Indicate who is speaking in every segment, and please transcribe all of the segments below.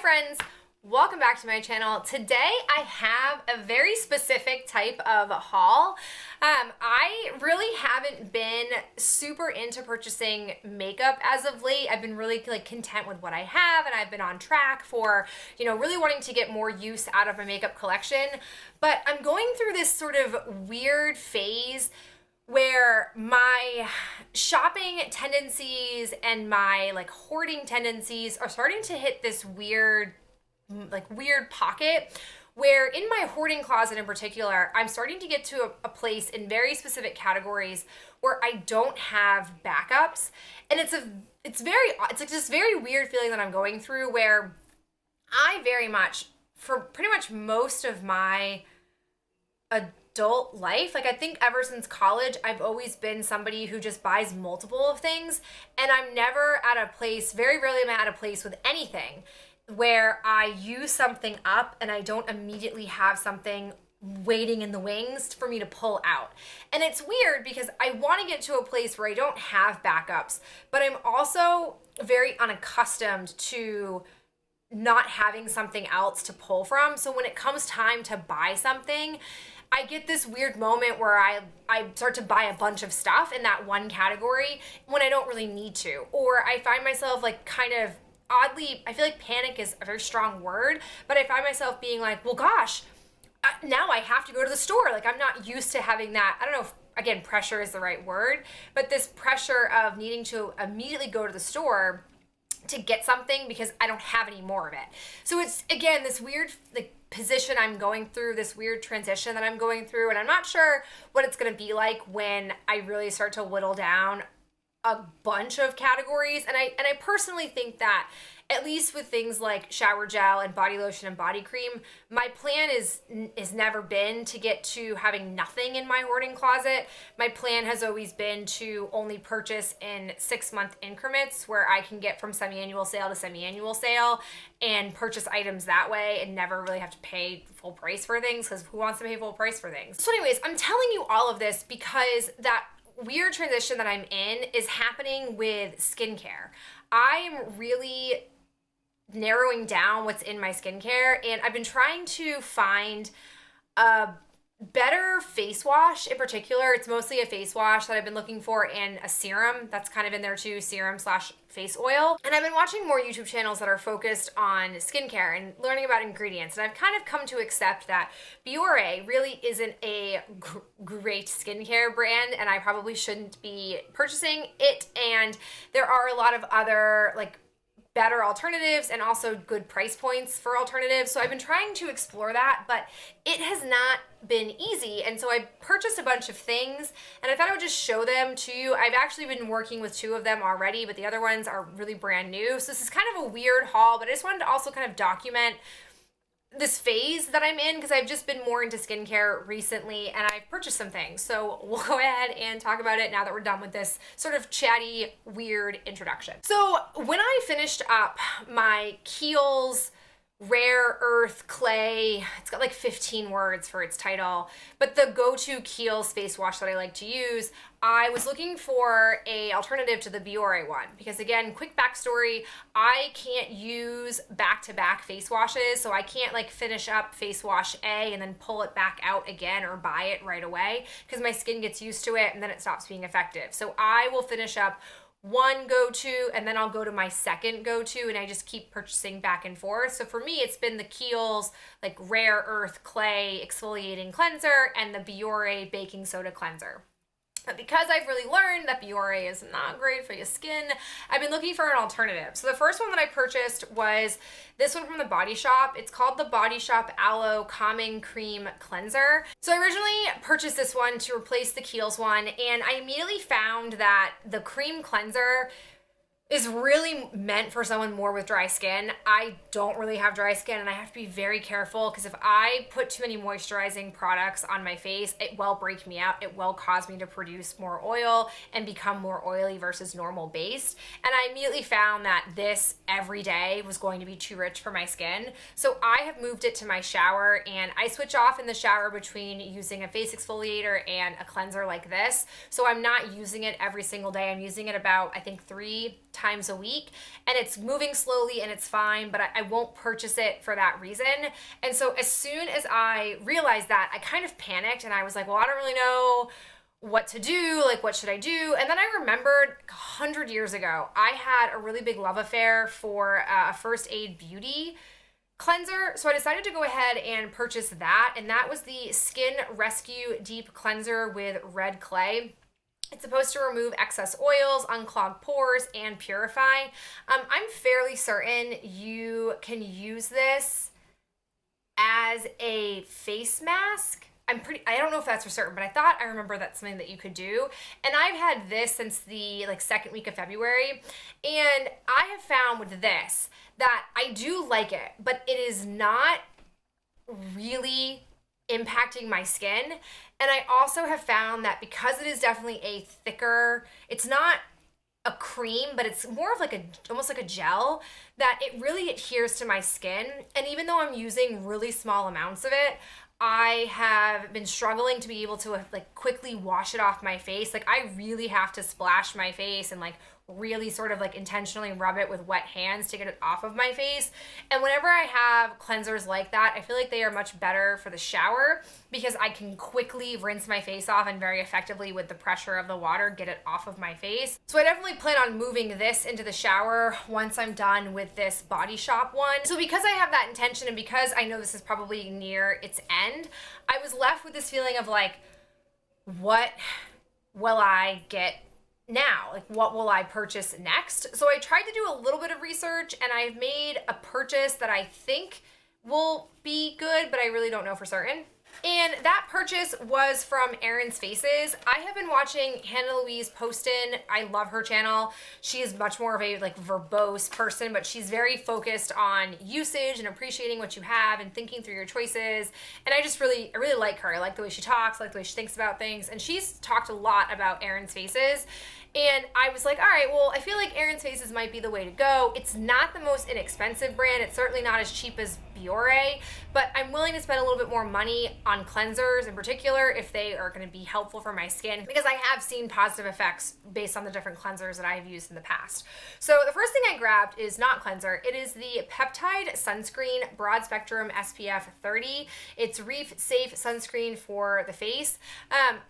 Speaker 1: friends, welcome back to my channel. Today I have a very specific type of haul. I really haven't been super into purchasing makeup as of late. I've been really content with what I have, and I've been on track for, really wanting to get more use out of my makeup collection. But I'm going through this sort of weird phase where my shopping tendencies and my hoarding tendencies are starting to hit this weird pocket where in my hoarding closet in particular, I'm starting to get to a place in very specific categories where I don't have backups. And it's like this very weird feeling that I'm going through where I very much, for pretty much most of my adult life, I think ever since college, I've always been somebody who just buys multiple of things, and I'm never at a place, very rarely am I at a place with anything where I use something up and I don't immediately have something waiting in the wings for me to pull out. And it's weird because I want to get to a place where I don't have backups, but I'm also very unaccustomed to not having something else to pull from. So when it comes time to buy something, I get this weird moment where I start to buy a bunch of stuff in that one category when I don't really need to. Or I find myself kind of oddly, I feel like panic is a very strong word, but I find myself being like, well, gosh, now I have to go to the store. I'm not used to having that. I don't know if, again, pressure is the right word, but this pressure of needing to immediately go to the store to get something because I don't have any more of it. So it's, again, this weird position I'm going through, this weird transition that I'm going through, and I'm not sure what it's going to be like when I really start to whittle down a bunch of categories. And I personally think that, at least with things like shower gel and body lotion and body cream, my plan is never been to get to having nothing in my hoarding closet. My plan has always been to only purchase in 6-month increments where I can get from semi-annual sale to semi-annual sale and purchase items that way and never really have to pay full price for things, because who wants to pay full price for things? So anyways, I'm telling you all of this because that weird transition that I'm in is happening with skincare. I am really narrowing down what's in my skincare, and I've been trying to find a better face wash. In particular, it's mostly a face wash that I've been looking for, and a serum that's kind of in there too, serum/face oil. And I've been watching more YouTube channels that are focused on skincare and learning about ingredients, and I've kind of come to accept that Biore really isn't a great skincare brand, and I probably shouldn't be purchasing it. And there are a lot of other better alternatives and also good price points for alternatives. So I've been trying to explore that, but it has not been easy. And so I purchased a bunch of things, and I thought I would just show them to you. I've actually been working with 2 of them already, but the other ones are really brand new. So this is kind of a weird haul, but I just wanted to also kind of document this phase that I'm in because I've just been more into skincare recently, and I've purchased some things. So we'll go ahead and talk about it now that we're done with this sort of chatty, weird introduction. So when I finished up my Kiehl's Rare Earth Clay, it's got 15 words for its title, but the go-to Kiehl's face wash that I like to use, I was looking for a alternative to the Biore one because, again, quick backstory, I can't use back-to-back face washes, so I can't finish up face wash A and then pull it back out again or buy it right away because my skin gets used to it and then it stops being effective. So I will finish up one go-to and then I'll go to my second go-to, and I just keep purchasing back and forth. So for me, it's been the Kiehl's Rare Earth Clay Exfoliating Cleanser and the Biore Baking Soda Cleanser. But because I've really learned that Biore is not great for your skin, I've been looking for an alternative. So the first one that I purchased was this one from the Body Shop. It's called the Body Shop Aloe Calming Cream Cleanser. So I originally purchased this one to replace the Kiehl's one, and I immediately found that the cream cleanser is really meant for someone more with dry skin. I don't really have dry skin, and I have to be very careful because if I put too many moisturizing products on my face, it will break me out. It will cause me to produce more oil and become more oily versus normal based. And I immediately found that this every day was going to be too rich for my skin. So I have moved it to my shower, and I switch off in the shower between using a face exfoliator and a cleanser like this. So I'm not using it every single day. I'm using it about, I think, 3 times a week, and it's moving slowly and it's fine, but I won't purchase it for that reason. And so as soon as I realized that, I kind of panicked and I was like, well, I don't really know what to do, like what should I do? And then I remembered 100 years ago, I had a really big love affair for a First Aid Beauty cleanser. So I decided to go ahead and purchase that. And that was the Skin Rescue Deep Cleanser with red clay. It's supposed to remove excess oils, unclog pores, and purify. I'm fairly certain you can use this as a face mask. I don't know if that's for certain, but I remember that's something that you could do. And I've had this since the second week of February. And I have found with this that I do like it, but it is not really impacting my skin. And I also have found that because it is definitely a thicker, it's not a cream, but it's more of almost like a gel, that it really adheres to my skin. And even though I'm using really small amounts of it, I have been struggling to be able to quickly wash it off my face. I really have to splash my face and really sort of intentionally rub it with wet hands to get it off of my face. And whenever I have cleansers like that, I feel like they are much better for the shower because I can quickly rinse my face off and very effectively with the pressure of the water get it off of my face. So I definitely plan on moving this into the shower once I'm done with this Body Shop one. So because I have that intention and because I know this is probably near its end, I was left with this feeling of what will I get now? What will I purchase next? So I tried to do a little bit of research and I've made a purchase that I think will be good, but I really don't know for certain. And that purchase was from Erin's Faces. I have been watching Hannah Louise Poston. I love her channel. She is much more of a verbose person, but she's very focused on usage and appreciating what you have and thinking through your choices. And I really like her. I like the way she talks, I like the way she thinks about things. And she's talked a lot about Erin's Faces. And I was like, all right, well, I feel like Erin's Faces might be the way to go. It's not the most inexpensive brand. It's certainly not as cheap as Biore, but I'm willing to spend a little bit more money on cleansers in particular if they are going to be helpful for my skin, because I have seen positive effects based on the different cleansers that I've used in the past. So the first thing I grabbed is not cleanser. It is the Peptide Sunscreen Broad Spectrum SPF 30. It's reef safe sunscreen for the face.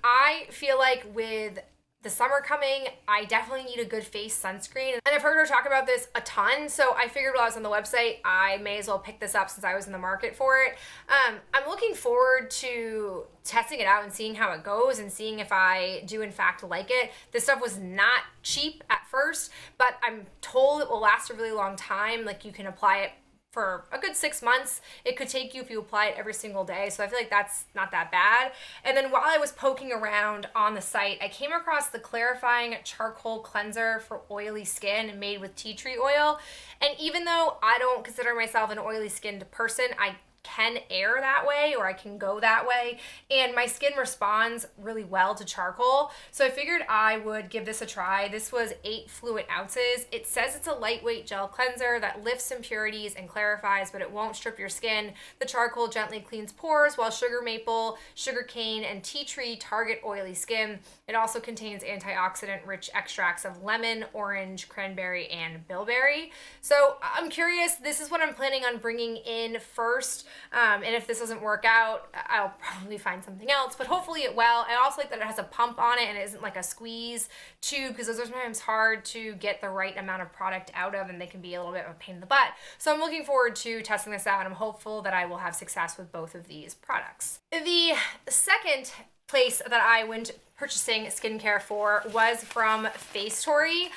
Speaker 1: I feel like with the summer coming, I definitely need a good face sunscreen. And I've heard her talk about this a ton, so I figured while I was on the website, I may as well pick this up since I was in the market for it. I'm looking forward to testing it out and seeing how it goes and seeing if I do in fact like it. This stuff was not cheap at first, but I'm told it will last a really long time. You can apply it for a good 6 months. It could take you if you apply it every single day. So I feel like that's not that bad. And then while I was poking around on the site, I came across the Clarifying Charcoal Cleanser for Oily Skin made with tea tree oil. And even though I don't consider myself an oily skinned person, I can air that way, or I can go that way, and my skin responds really well to charcoal. So I figured I would give this a try. This was 8 fluid ounces. It says it's a lightweight gel cleanser that lifts impurities and clarifies, but it won't strip your skin. The charcoal gently cleans pores, while sugar maple, sugar cane, and tea tree target oily skin. It also contains antioxidant-rich extracts of lemon, orange, cranberry, and bilberry. So I'm curious. This is what I'm planning on bringing in first. And if this doesn't work out, I'll probably find something else, but hopefully it will. I also like that it has a pump on it and it isn't like a squeeze tube, because those are sometimes hard to get the right amount of product out of and they can be a little bit of a pain in the butt. So I'm looking forward to testing this out, and I'm hopeful that I will have success with both of these products. The second place that I went purchasing skincare for was from Facetory.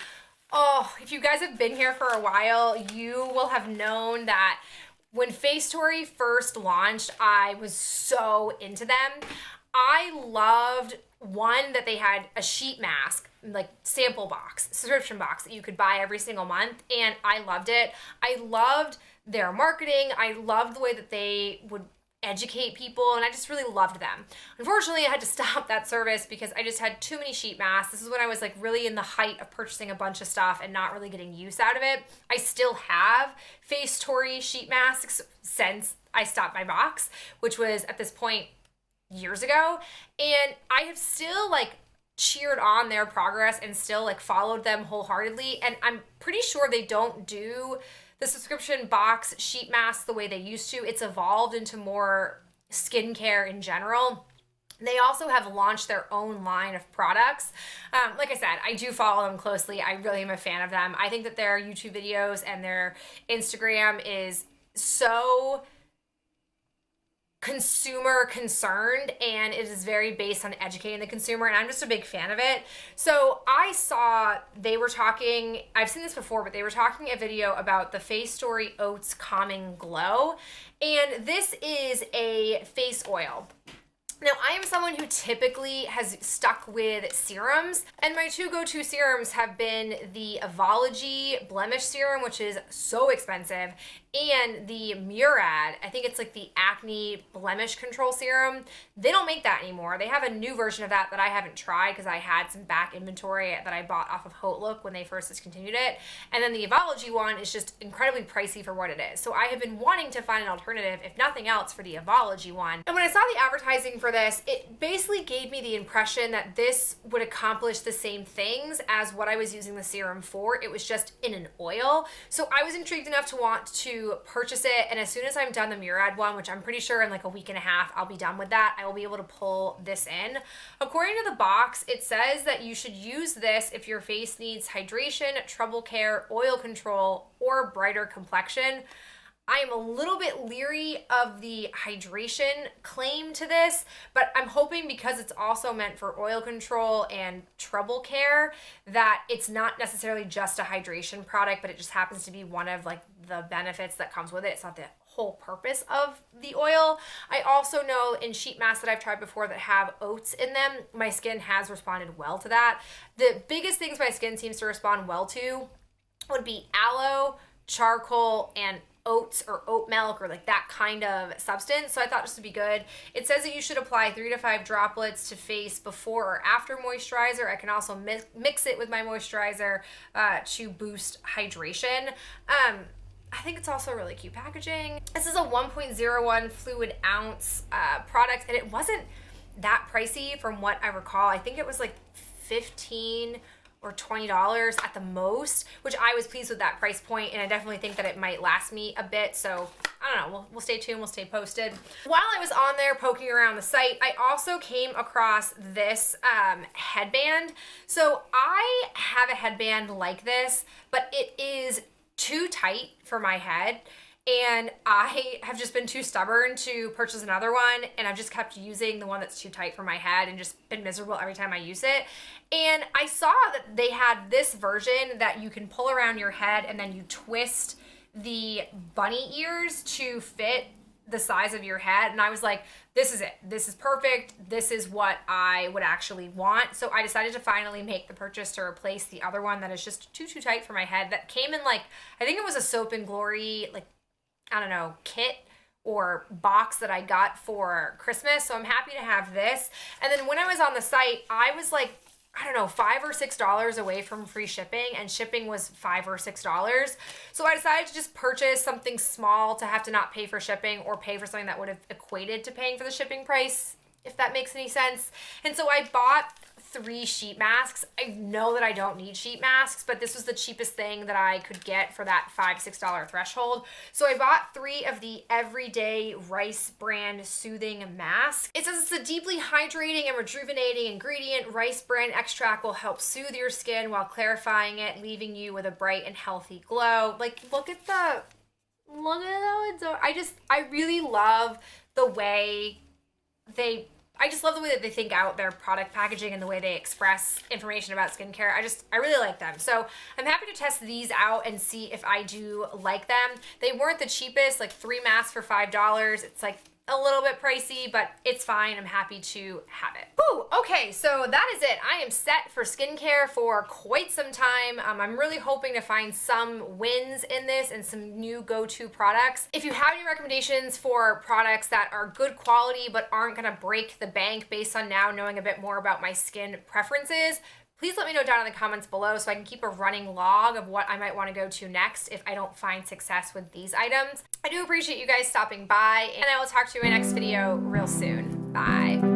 Speaker 1: Oh, if you guys have been here for a while, you will have known that when Facetory first launched, I was so into them. I loved, one, that they had a sheet mask, sample box, subscription box that you could buy every single month, and I loved it. I loved their marketing. I loved the way that they would educate people, and I just really loved them. Unfortunately, I had to stop that service because I just had too many sheet masks. This is when I was really in the height of purchasing a bunch of stuff and not really getting use out of it. I still have Facetory sheet masks since I stopped my box, which was at this point years ago, and I have still cheered on their progress and still like followed them wholeheartedly. And I'm pretty sure they don't do the subscription box sheet masks the way they used to. It's evolved into more skincare in general. They also have launched their own line of products. Like I said, I do follow them closely. I really am a fan of them. I think that their YouTube videos and their Instagram is so consumer concerned, and it is very based on educating the consumer, and I'm just a big fan of it. So I saw they were talking, I've seen this before, but they were talking a video about the Face Story Oats Calming Glow, and this is a face oil. Now, I am someone who typically has stuck with serums, and my two go-to serums have been the Avology Blemish Serum, which is so expensive, and the Murad, I think it's like the Acne Blemish Control Serum. They don't make that anymore. They have a new version of that I haven't tried because I had some back inventory that I bought off of HauteLook when they first discontinued it. And then the Avology one is just incredibly pricey for what it is. So I have been wanting to find an alternative, if nothing else, for the Avology one. And when I saw the advertising for this, it basically gave me the impression that this would accomplish the same things as what I was using the serum for. It was just in an oil. So I was intrigued enough to want to purchase it, and as soon as I'm done the Murad one, which I'm pretty sure in like a week and a half I'll be done with that, I will be able to pull this in. According to the box, it says that you should use this if your face needs hydration, trouble care, oil control, or brighter complexion. I am a little bit leery of the hydration claim to this, but I'm hoping because it's also meant for oil control and trouble care that it's not necessarily just a hydration product, but it just happens to be one of like the benefits that comes with it. It's not the whole purpose of the oil. I also know in sheet masks that I've tried before that have oats in them, my skin has responded well to that. The biggest things my skin seems to respond well to would be aloe, charcoal, and oats or oat milk or like that kind of substance. So I thought this would be good. It says that you should apply 3 to 5 droplets to face before or after moisturizer. I can also mix it with my moisturizer to boost hydration. I think it's also really cute packaging. This is a 1.01 fluid ounce product, and it wasn't that pricey from what I recall. I think it was like $15 or $20 at the most, which I was pleased with that price point, and I definitely think that it might last me a bit. So I don't know, we'll stay tuned, we'll stay posted. While I was on there poking around the site, I also came across this headband. So I have a headband like this, but it is too tight for my head, and I have just been too stubborn to purchase another one, and I've just kept using the one that's too tight for my head and just been miserable every time I use it. And I saw that they had this version that you can pull around your head and then you twist the bunny ears to fit the size of your head, and I was like, this is it. This is perfect. This is what I would actually want. So I decided to finally make the purchase to replace the other one that is just too tight for my head, that came in like, I think it was a Soap and Glory, like, I don't know, kit or box that I got for Christmas. So I'm happy to have this. And then when I was on the site, I was like, I don't know, $5 or $6 away from free shipping, and shipping was $5 or $6. So I decided to just purchase something small to have to not pay for shipping, or pay for something that would have equated to paying for the shipping price, if that makes any sense. And so I bought 3 sheet masks. I know that I don't need sheet masks, but this was the cheapest thing that I could get for that $5, $6 threshold. So I bought 3 of the Everyday Rice brand soothing masks. It says it's a deeply hydrating and rejuvenating ingredient. Rice bran extract will help soothe your skin while clarifying it, leaving you with a bright and healthy glow. Like, look at that. I really love the way I just love the way that they think out their product packaging and the way they express information about skincare. I really like them. So I'm happy to test these out and see if I do like them. They weren't the cheapest, like 3 masks for $5. It's like a little bit pricey, but it's fine. I'm happy to have it. Whew, okay, so that is it. I am set for skincare for quite some time. I'm really hoping to find some wins in this and some new go-to products. If you have any recommendations for products that are good quality but aren't gonna break the bank based on now knowing a bit more about my skin preferences, please let me know down in the comments below so I can keep a running log of what I might want to go to next if I don't find success with these items. I do appreciate you guys stopping by, and I will talk to you in my next video real soon. Bye.